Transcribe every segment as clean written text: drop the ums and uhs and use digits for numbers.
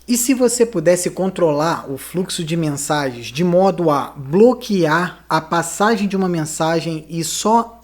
E se você pudesse controlar o fluxo de mensagens de modo a bloquear a passagem de uma mensagem e só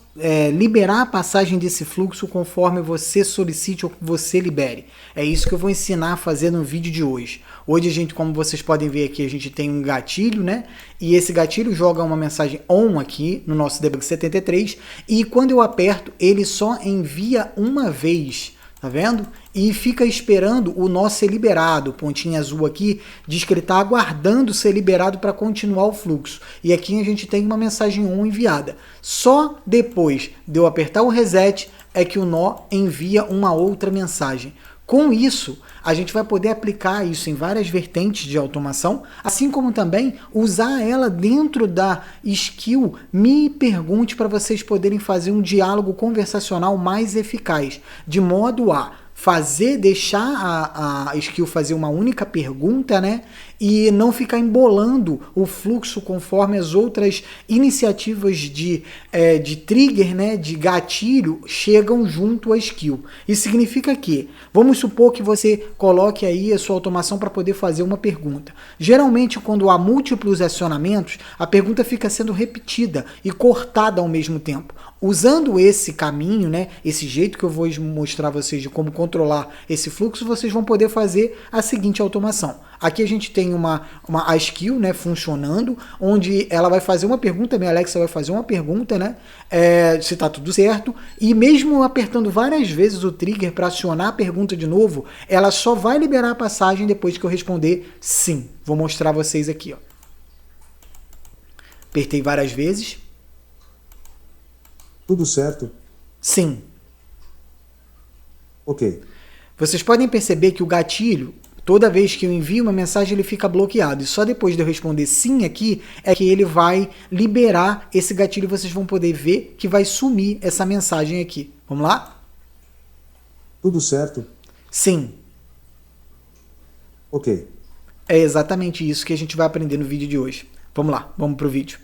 liberar a passagem desse fluxo conforme você solicite ou você libere? É isso que eu vou ensinar a fazer no vídeo de hoje. Hoje a gente, como vocês podem ver aqui, a gente tem um gatilho, né? E esse gatilho joga uma mensagem ON aqui no nosso debug 73 e quando eu aperto, ele só envia uma vez. Tá vendo? E fica esperando o nó ser liberado. O pontinho azul aqui diz que ele está aguardando ser liberado para continuar o fluxo. E aqui a gente tem uma mensagem ON enviada. Só depois de eu apertar o reset é que o nó envia uma outra mensagem. Com isso, a gente vai poder aplicar isso em várias vertentes de automação, assim como também usar ela dentro da skill Me Pergunte para vocês poderem fazer um diálogo conversacional mais eficaz, de modo a deixar a skill fazer uma única pergunta, né? E não ficar embolando o fluxo conforme as outras iniciativas de trigger, né, de gatilho, chegam junto à skill. Isso significa que, vamos supor que você coloque aí a sua automação para poder fazer uma pergunta. Geralmente, quando há múltiplos acionamentos, a pergunta fica sendo repetida e cortada ao mesmo tempo. Usando esse caminho, né, esse jeito que eu vou mostrar a vocês de como controlar esse fluxo, vocês vão poder fazer a seguinte automação. Aqui a gente tem a skill, né, funcionando, onde ela vai fazer uma pergunta, minha Alexa vai fazer uma pergunta, né, se está tudo certo, e mesmo apertando várias vezes o trigger para acionar a pergunta de novo, ela só vai liberar a passagem depois que eu responder sim. Vou mostrar a vocês aqui, ó. Apertei várias vezes. Tudo certo? Sim. Ok. Vocês podem perceber que o gatilho, toda vez que eu envio uma mensagem, ele fica bloqueado. E só depois de eu responder sim aqui, é que ele vai liberar esse gatilho e vocês vão poder ver que vai sumir essa mensagem aqui. Vamos lá? Tudo certo? Sim. Ok. É exatamente isso que a gente vai aprender no vídeo de hoje. Vamos lá, vamos pro vídeo.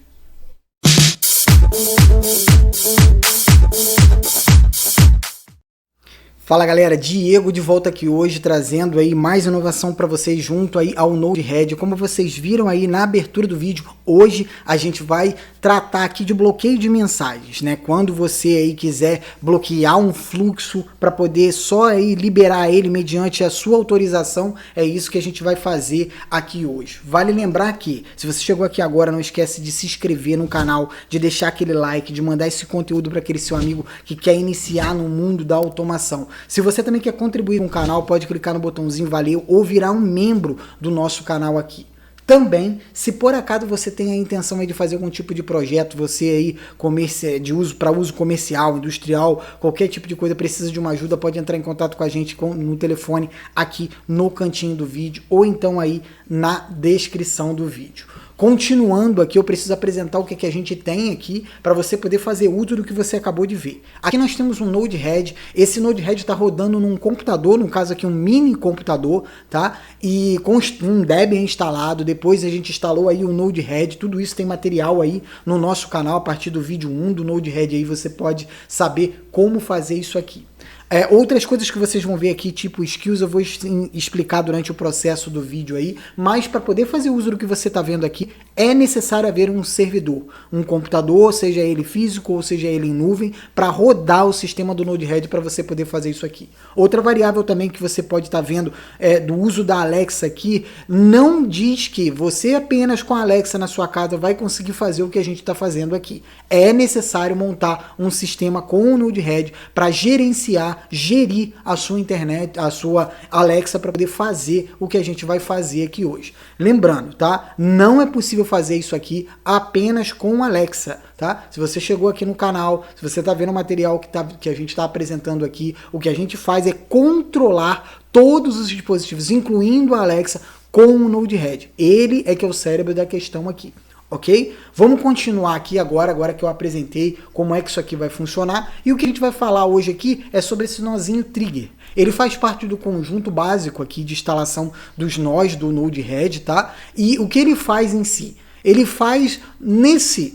Fala galera, Diego de volta aqui hoje trazendo aí mais inovação para vocês junto aí ao Node-RED. Como vocês viram aí na abertura do vídeo, hoje a gente vai tratar aqui de bloqueio de mensagens, né? Quando você aí quiser bloquear um fluxo para poder só aí liberar ele mediante a sua autorização, é isso que a gente vai fazer aqui hoje. Vale lembrar que, se você chegou aqui agora, não esquece de se inscrever no canal, de deixar aquele like, de mandar esse conteúdo para aquele seu amigo que quer iniciar no mundo da automação. Se você também quer contribuir com o canal, pode clicar no botãozinho valeu ou virar um membro do nosso canal aqui. Também, se por acaso você tem a intenção aí de fazer algum tipo de projeto, você aí para uso comercial, industrial, qualquer tipo de coisa, precisa de uma ajuda, pode entrar em contato com a gente no telefone aqui no cantinho do vídeo ou então aí na descrição do vídeo. Continuando aqui, eu preciso apresentar o que a gente tem aqui para você poder fazer uso do que você acabou de ver. Aqui nós temos um Node-RED, esse Node-RED está rodando num computador, no caso aqui um mini computador, tá? E com um Debian instalado, depois a gente instalou aí o Node-RED, tudo isso tem material aí no nosso canal, a partir do vídeo 1 do Node-RED aí você pode saber como fazer isso aqui. Outras coisas que vocês vão ver aqui, tipo skills, eu vou explicar durante o processo do vídeo aí, mas para poder fazer uso do que você está vendo aqui, é necessário haver um servidor, um computador, seja ele físico ou seja ele em nuvem, para rodar o sistema do Node-RED para você poder fazer isso aqui. Outra variável também que você pode estar vendo do uso da Alexa aqui, não diz que você apenas com a Alexa na sua casa vai conseguir fazer o que a gente está fazendo aqui. É necessário montar um sistema com o Node-RED para gerir a sua internet, a sua Alexa para poder fazer o que a gente vai fazer aqui hoje. Lembrando, tá? Não é possível fazer isso aqui apenas com Alexa, tá? Se você chegou aqui no canal, se você está vendo o material que a gente está apresentando aqui, o que a gente faz é controlar todos os dispositivos, incluindo a Alexa, com o Node-RED. Ele é que é o cérebro da questão aqui. Ok? Vamos continuar aqui agora que eu apresentei como é que isso aqui vai funcionar. E o que a gente vai falar hoje aqui é sobre esse nozinho trigger. Ele faz parte do conjunto básico aqui de instalação dos nós do Node-RED, tá? E o que ele faz em si? Ele faz, nesse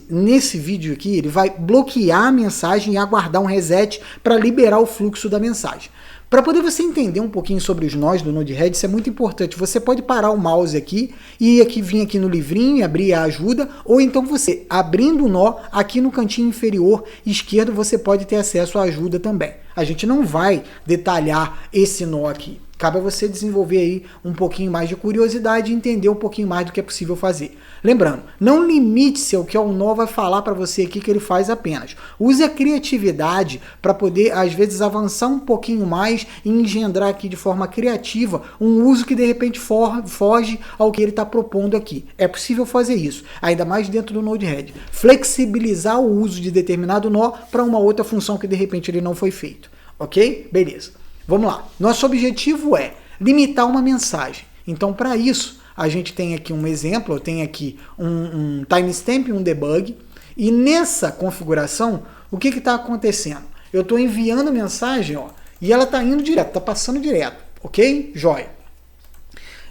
vídeo aqui, ele vai bloquear a mensagem e aguardar um reset para liberar o fluxo da mensagem. Para poder você entender um pouquinho sobre os nós do Node-RED, isso é muito importante. Você pode parar o mouse aqui e vir aqui no livrinho e abrir a ajuda, ou então você, abrindo o nó, aqui no cantinho inferior esquerdo, você pode ter acesso à ajuda também. A gente não vai detalhar esse nó aqui. Cabe a você desenvolver aí um pouquinho mais de curiosidade e entender um pouquinho mais do que é possível fazer. Lembrando, não limite-se ao que o nó vai falar para você aqui que ele faz apenas. Use a criatividade para poder, às vezes, avançar um pouquinho mais e engendrar aqui de forma criativa um uso que de repente foge ao que ele está propondo aqui. É possível fazer isso, ainda mais dentro do Node-RED. Flexibilizar o uso de determinado nó para uma outra função que de repente ele não foi feito. Ok? Beleza. Vamos lá. Nosso objetivo é limitar uma mensagem. Então, para isso, a gente tem aqui um exemplo, eu tenho aqui um timestamp e um debug. E nessa configuração, o que está acontecendo? Eu estou enviando mensagem, ó, e ela está indo direto, está passando direto. Ok? Joia.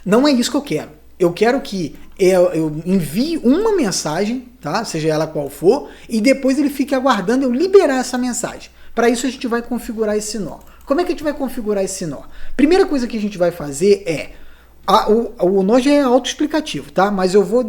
Não é isso que eu quero. Eu quero que eu envie uma mensagem, tá? Seja ela qual for, e depois ele fique aguardando eu liberar essa mensagem. Para isso, a gente vai configurar esse nó. Como é que a gente vai configurar esse nó? Primeira coisa que a gente vai fazer é... O nó já é autoexplicativo, tá? Mas eu vou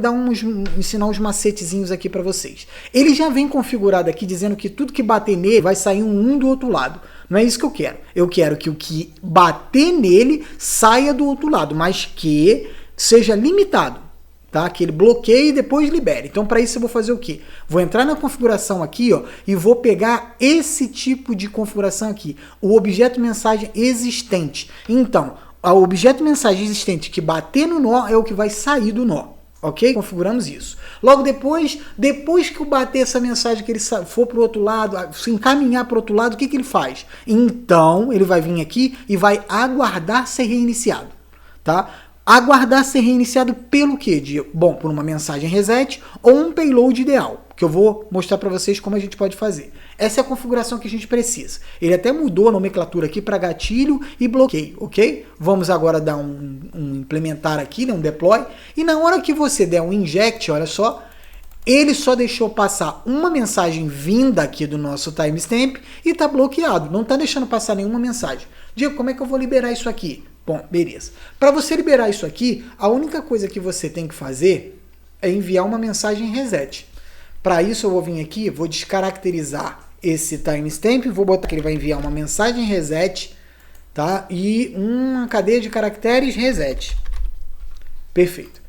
ensinar uns macetezinhos aqui para vocês. Ele já vem configurado aqui dizendo que tudo que bater nele vai sair um do outro lado. Não é isso que eu quero. Eu quero que o que bater nele saia do outro lado, mas que seja limitado. Tá? Que ele bloqueie e depois libere. Então, para isso, eu vou fazer o quê? Vou entrar na configuração aqui, ó, e vou pegar esse tipo de configuração aqui, o objeto mensagem existente. Então, o objeto mensagem existente que bater no nó é o que vai sair do nó. Ok? Configuramos isso. Logo depois que eu bater essa mensagem, que ele for para o outro lado, se encaminhar para o outro lado, o que ele faz? Então, ele vai vir aqui e vai aguardar ser reiniciado. Tá? Aguardar ser reiniciado pelo quê, Diego? Bom, por uma mensagem reset ou um payload ideal, que eu vou mostrar para vocês como a gente pode fazer. Essa é a configuração que a gente precisa. Ele até mudou a nomenclatura aqui para gatilho e bloqueio, ok? Vamos agora dar um implementar aqui, né, um deploy, e na hora que você der um inject, olha só, ele só deixou passar uma mensagem vinda aqui do nosso timestamp e está bloqueado, não está deixando passar nenhuma mensagem. Diego, como é que eu vou liberar isso aqui? Bom, beleza. Para você liberar isso aqui, a única coisa que você tem que fazer é enviar uma mensagem reset. Para isso eu vou vir aqui, vou descaracterizar esse timestamp, vou botar que ele vai enviar uma mensagem reset, tá? E uma cadeia de caracteres reset. Perfeito.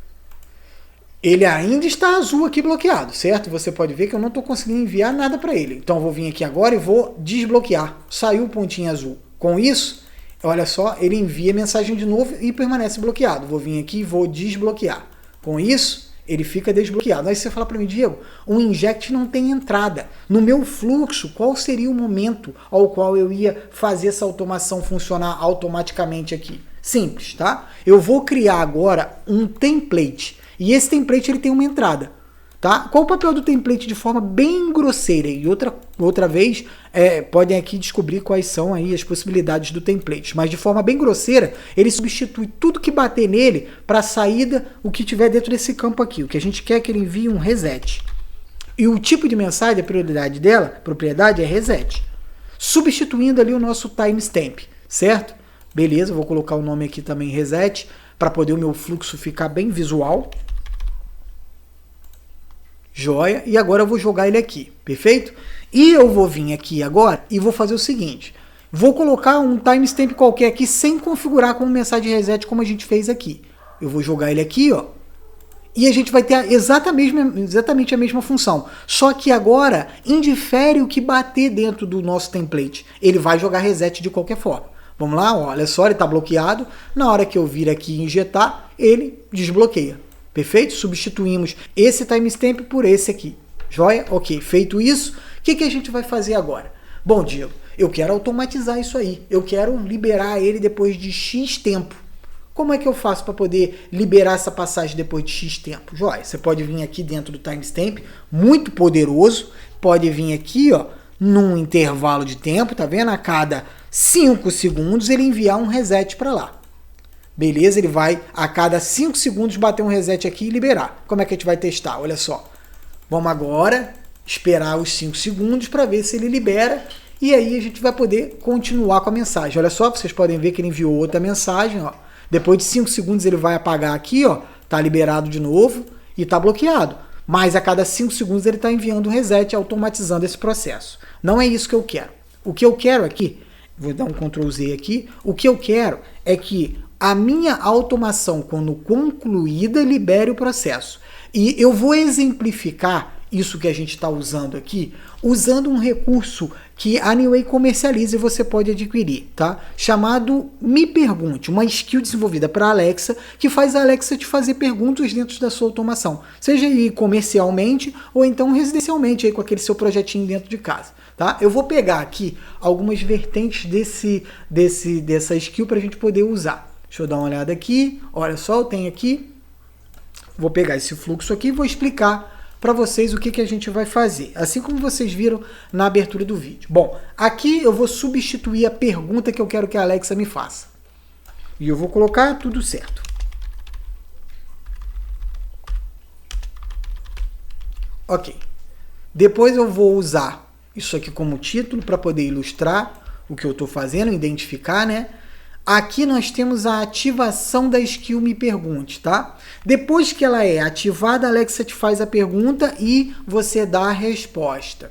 Ele ainda está azul aqui bloqueado, certo? Você pode ver que eu não estou conseguindo enviar nada para ele. Então eu vou vir aqui agora e vou desbloquear. Saiu o pontinho azul. Com isso, olha só, ele envia mensagem de novo e permanece bloqueado. Vou vir aqui e vou desbloquear. Com isso, ele fica desbloqueado. Aí você fala para mim, Diego, o inject não tem entrada. No meu fluxo, qual seria o momento ao qual eu ia fazer essa automação funcionar automaticamente aqui? Simples, tá? Eu vou criar agora um template. E esse template ele tem uma entrada. Tá? Qual o papel do template de forma bem grosseira? E outra vez, podem aqui descobrir quais são aí as possibilidades do template. Mas de forma bem grosseira, ele substitui tudo que bater nele para a saída, o que tiver dentro desse campo aqui. O que a gente quer é que ele envie um reset. E o tipo de mensagem, a propriedade é reset. Substituindo ali o nosso timestamp, certo? Beleza, vou colocar o nome aqui também reset, para poder o meu fluxo ficar bem visual. Joia, e agora eu vou jogar ele aqui, perfeito? E eu vou vir aqui agora e vou fazer o seguinte, vou colocar um timestamp qualquer aqui sem configurar como mensagem reset como a gente fez aqui. Eu vou jogar ele aqui, ó, e a gente vai ter exatamente a mesma função, só que agora indifere o que bater dentro do nosso template, ele vai jogar reset de qualquer forma. Vamos lá, ó, olha só, ele está bloqueado, na hora que eu vir aqui e injetar, ele desbloqueia. Perfeito? Substituímos esse timestamp por esse aqui. Joia? Ok. Feito isso, o que a gente vai fazer agora? Bom, Diego, eu quero automatizar isso aí. Eu quero liberar ele depois de X tempo. Como é que eu faço para poder liberar essa passagem depois de X tempo? Joia, você pode vir aqui dentro do timestamp, muito poderoso. Pode vir aqui, ó, num intervalo de tempo, tá vendo? A cada 5 segundos ele enviar um reset para lá. Beleza, ele vai a cada 5 segundos bater um reset aqui e liberar. Como é que a gente vai testar? Olha só. Vamos agora esperar os 5 segundos para ver se ele libera e aí a gente vai poder continuar com a mensagem. Olha só, vocês podem ver que ele enviou outra mensagem, ó. Depois de 5 segundos ele vai apagar aqui, ó, tá liberado de novo e tá bloqueado. Mas a cada 5 segundos ele está enviando um reset, automatizando esse processo. Não é isso que eu quero. O que eu quero aqui, vou dar um Ctrl Z aqui, o que eu quero é que a minha automação, quando concluída, libere o processo. E eu vou exemplificar isso que a gente está usando aqui, usando um recurso que a Neoway comercializa e você pode adquirir, tá? Chamado Me Pergunte, uma skill desenvolvida para a Alexa, que faz a Alexa te fazer perguntas dentro da sua automação, seja aí comercialmente ou então residencialmente, aí com aquele seu projetinho dentro de casa, tá? Eu vou pegar aqui algumas vertentes dessa skill para a gente poder usar. Deixa eu dar uma olhada aqui, olha só, eu tenho aqui, vou pegar esse fluxo aqui e vou explicar para vocês o que a gente vai fazer, assim como vocês viram na abertura do vídeo. Bom, aqui eu vou substituir a pergunta que eu quero que a Alexa me faça. E eu vou colocar tudo certo. Ok. Depois eu vou usar isso aqui como título para poder ilustrar o que eu estou fazendo, identificar, né? Aqui nós temos a ativação da skill Me Pergunte, tá? Depois que ela é ativada, a Alexa te faz a pergunta e você dá a resposta,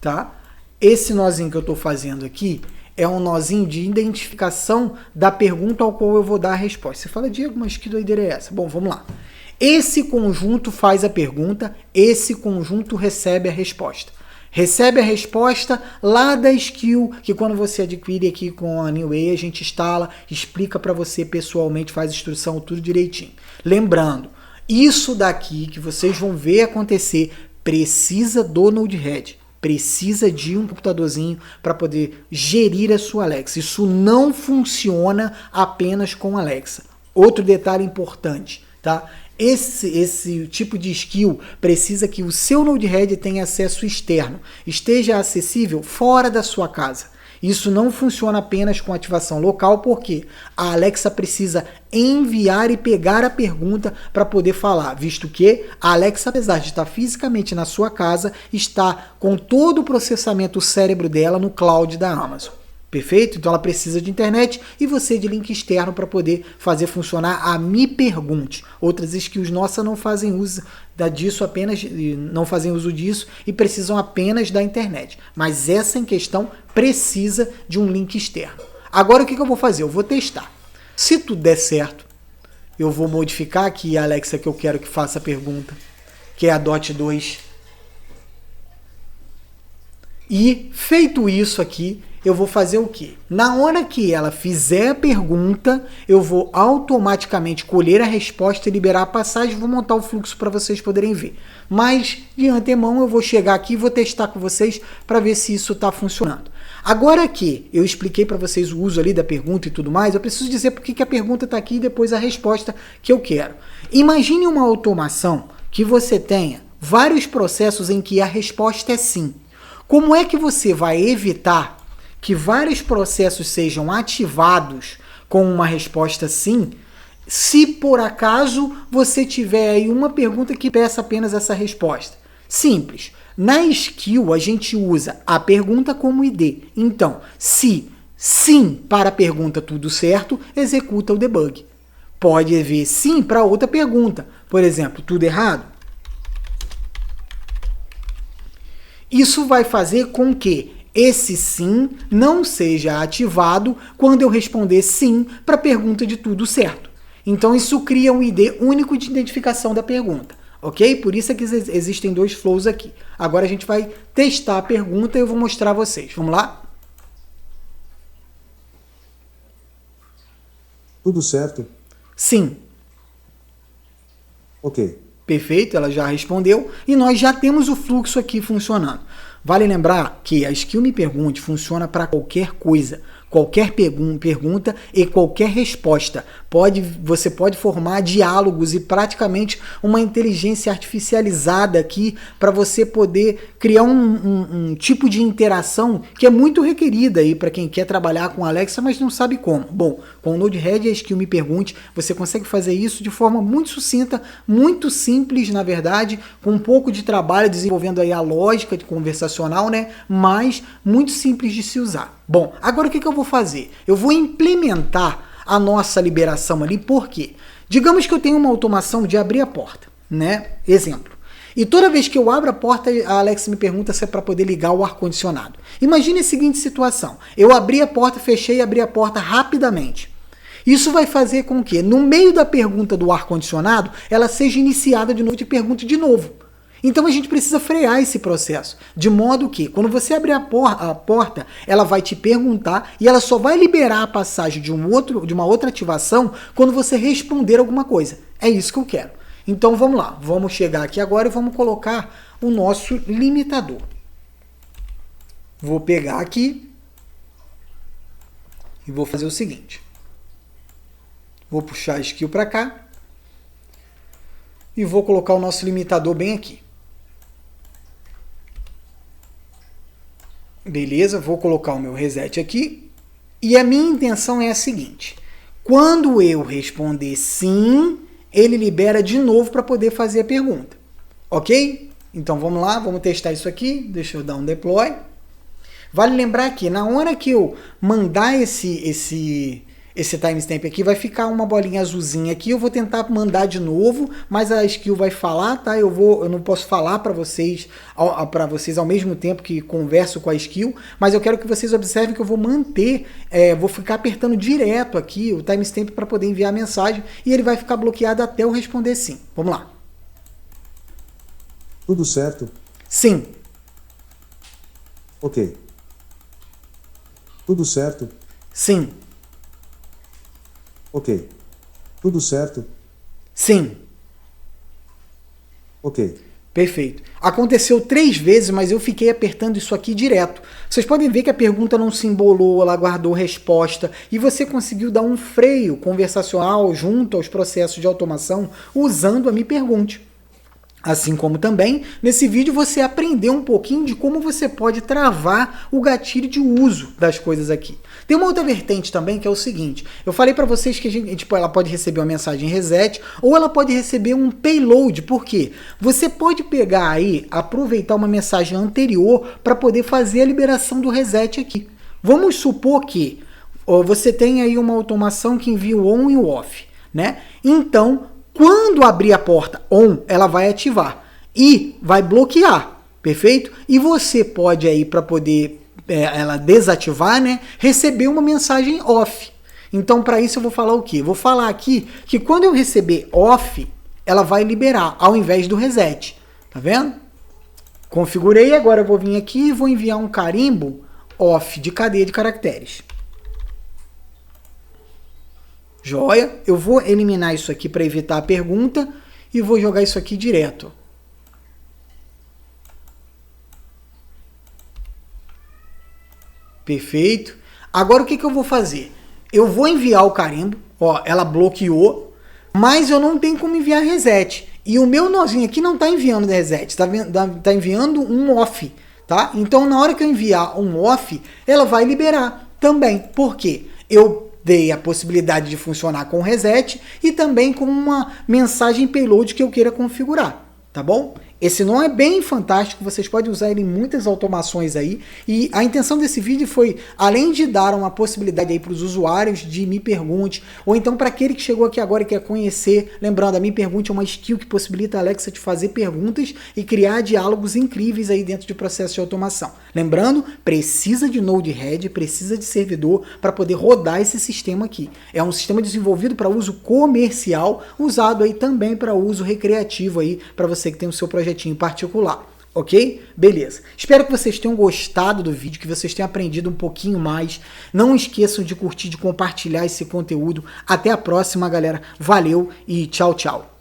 tá? Esse nozinho que eu estou fazendo aqui é um nozinho de identificação da pergunta ao qual eu vou dar a resposta. Você fala, Diego, mas que doideira é essa? Bom, vamos lá. Esse conjunto faz a pergunta, esse conjunto recebe a resposta. Recebe a resposta lá da skill, que quando você adquire aqui com a Neoway, a gente instala, explica para você pessoalmente, faz instrução, tudo direitinho. Lembrando, isso daqui que vocês vão ver acontecer, precisa do Node-RED, precisa de um computadorzinho para poder gerir a sua Alexa. Isso não funciona apenas com Alexa. Outro detalhe importante, tá? Esse tipo de skill precisa que o seu Node-RED tenha acesso externo, esteja acessível fora da sua casa. Isso não funciona apenas com ativação local, porque a Alexa precisa enviar e pegar a pergunta para poder falar, visto que a Alexa, apesar de estar fisicamente na sua casa, está com todo o processamento cérebro dela no cloud da Amazon. Perfeito? Então ela precisa de internet e você de link externo para poder fazer funcionar a Me Pergunte. Outras skills nossas não fazem uso disso apenas, não fazem uso disso e precisam apenas da internet. Mas essa em questão precisa de um link externo. Agora o que eu vou fazer? Eu vou testar. Se tudo der certo, eu vou modificar aqui a Alexa que eu quero que faça a pergunta, que é a DOT 2. E feito isso aqui, eu vou fazer o quê? Na hora que ela fizer a pergunta, eu vou automaticamente colher a resposta e liberar a passagem, vou montar o fluxo para vocês poderem ver. Mas, de antemão, eu vou chegar aqui e vou testar com vocês para ver se isso está funcionando. Agora que eu expliquei para vocês o uso ali da pergunta e tudo mais, eu preciso dizer por que a pergunta está aqui e depois a resposta que eu quero. Imagine uma automação que você tenha vários processos em que a resposta é sim. Como é que você vai evitar que vários processos sejam ativados com uma resposta sim, se por acaso você tiver aí uma pergunta que peça apenas essa resposta? Simples. Na skill a gente usa a pergunta como ID. Então, se sim para a pergunta tudo certo, executa o debug. Pode haver sim para outra pergunta. Por exemplo, tudo errado? Isso vai fazer com que esse sim não seja ativado quando eu responder sim para a pergunta de tudo certo. Então isso cria um ID único de identificação da pergunta, ok? Por isso é que existem dois flows aqui. Agora a gente vai testar a pergunta e eu vou mostrar a vocês. Vamos lá? Tudo certo? Sim. Ok. Perfeito, ela já respondeu e nós já temos o fluxo aqui funcionando. Vale lembrar que a skill Me Pergunte funciona para qualquer coisa. qualquer pergunta e qualquer resposta. Você pode formar diálogos e praticamente uma inteligência artificializada aqui para você poder criar um tipo de interação que é muito requerida aí para quem quer trabalhar com Alexa, mas não sabe como. Bom, com o Node-RED e a Skill Me Pergunte, você consegue fazer isso de forma muito sucinta, muito simples, na verdade, com um pouco de trabalho desenvolvendo aí a lógica de conversacional, né? Mas muito simples de se usar. Bom, agora o que eu vou fazer? Eu vou implementar a nossa liberação ali, por quê? Digamos que eu tenho uma automação de abrir a porta, né? Exemplo. E toda vez que eu abro a porta, a Alexa me pergunta se é para poder ligar o ar-condicionado. Imagine a seguinte situação. Eu abri a porta, fechei e abri a porta rapidamente. Isso vai fazer com que, no meio da pergunta do ar-condicionado, ela seja iniciada de novo e pergunte de novo. Então a gente precisa frear esse processo, de modo que, quando você abrir a porta, ela vai te perguntar e ela só vai liberar a passagem de uma outra ativação quando você responder alguma coisa. É isso que eu quero. Então vamos lá, vamos chegar aqui agora e vamos colocar o nosso limitador. Vou pegar aqui e vou fazer o seguinte. Vou puxar a skill para cá e vou colocar o nosso limitador bem aqui. Beleza, vou colocar o meu reset aqui. E a minha intenção é a seguinte. Quando eu responder sim, ele libera de novo para poder fazer a pergunta. Ok? Então vamos lá, vamos testar isso aqui. Deixa eu dar um deploy. Vale lembrar que na hora que eu mandar esse timestamp aqui, vai ficar uma bolinha azulzinha aqui. Eu vou tentar mandar de novo, mas a skill vai falar, tá? Eu não posso falar para vocês ao mesmo tempo que converso com a skill, mas eu quero que vocês observem que eu vou manter, vou ficar apertando direto aqui o timestamp para poder enviar a mensagem e ele vai ficar bloqueado até eu responder sim. Vamos lá. Tudo certo? Sim. Ok. Tudo certo? Sim. Ok. Tudo certo? Sim. Ok. Perfeito. Aconteceu 3 vezes, mas eu fiquei apertando isso aqui direto. Vocês podem ver que a pergunta não se embolou, ela guardou resposta e você conseguiu dar um freio conversacional junto aos processos de automação usando a Me Pergunte. Assim como também, nesse vídeo você aprendeu um pouquinho de como você pode travar o gatilho de uso das coisas aqui. Tem uma outra vertente também que é o seguinte, eu falei para vocês que ela pode receber uma mensagem reset ou ela pode receber um payload, por quê? Você pode pegar aí, aproveitar uma mensagem anterior para poder fazer a liberação do reset aqui. Vamos supor que você tem aí uma automação que envia o on e o off, né? Então, quando abrir a porta on, ela vai ativar e vai bloquear, perfeito? E você pode aí, para poder ela desativar, né, receber uma mensagem off. Então, para isso eu vou falar o quê? Vou falar aqui que quando eu receber off, ela vai liberar, ao invés do reset. Tá vendo? Configurei, agora eu vou vir aqui e vou enviar um carimbo off de cadeia de caracteres. Joia, eu vou eliminar isso aqui para evitar a pergunta e vou jogar isso aqui direto. Perfeito. Agora o que eu vou fazer? Eu vou enviar o carimbo, ó, ela bloqueou, mas eu não tenho como enviar reset. E o meu nozinho aqui não está enviando reset, tá enviando um off, tá? Então na hora que eu enviar um off, ela vai liberar também. Por quê? Eu dei a possibilidade de funcionar com reset e também com uma mensagem payload que eu queira configurar, tá bom? Esse nó é bem fantástico, vocês podem usar ele em muitas automações aí, e a intenção desse vídeo foi, além de dar uma possibilidade aí para os usuários de Me Pergunte, ou então para aquele que chegou aqui agora e quer conhecer, lembrando, a Me Pergunte é uma skill que possibilita a Alexa de fazer perguntas e criar diálogos incríveis aí dentro de processo de automação. Lembrando, precisa de Node-RED, precisa de servidor para poder rodar esse sistema aqui. É um sistema desenvolvido para uso comercial, usado aí também para uso recreativo aí, para você que tem o seu projetinho particular, ok? Beleza. Espero que vocês tenham gostado do vídeo, que vocês tenham aprendido um pouquinho mais. Não esqueçam de curtir, de compartilhar esse conteúdo. Até a próxima, galera. Valeu e tchau, tchau.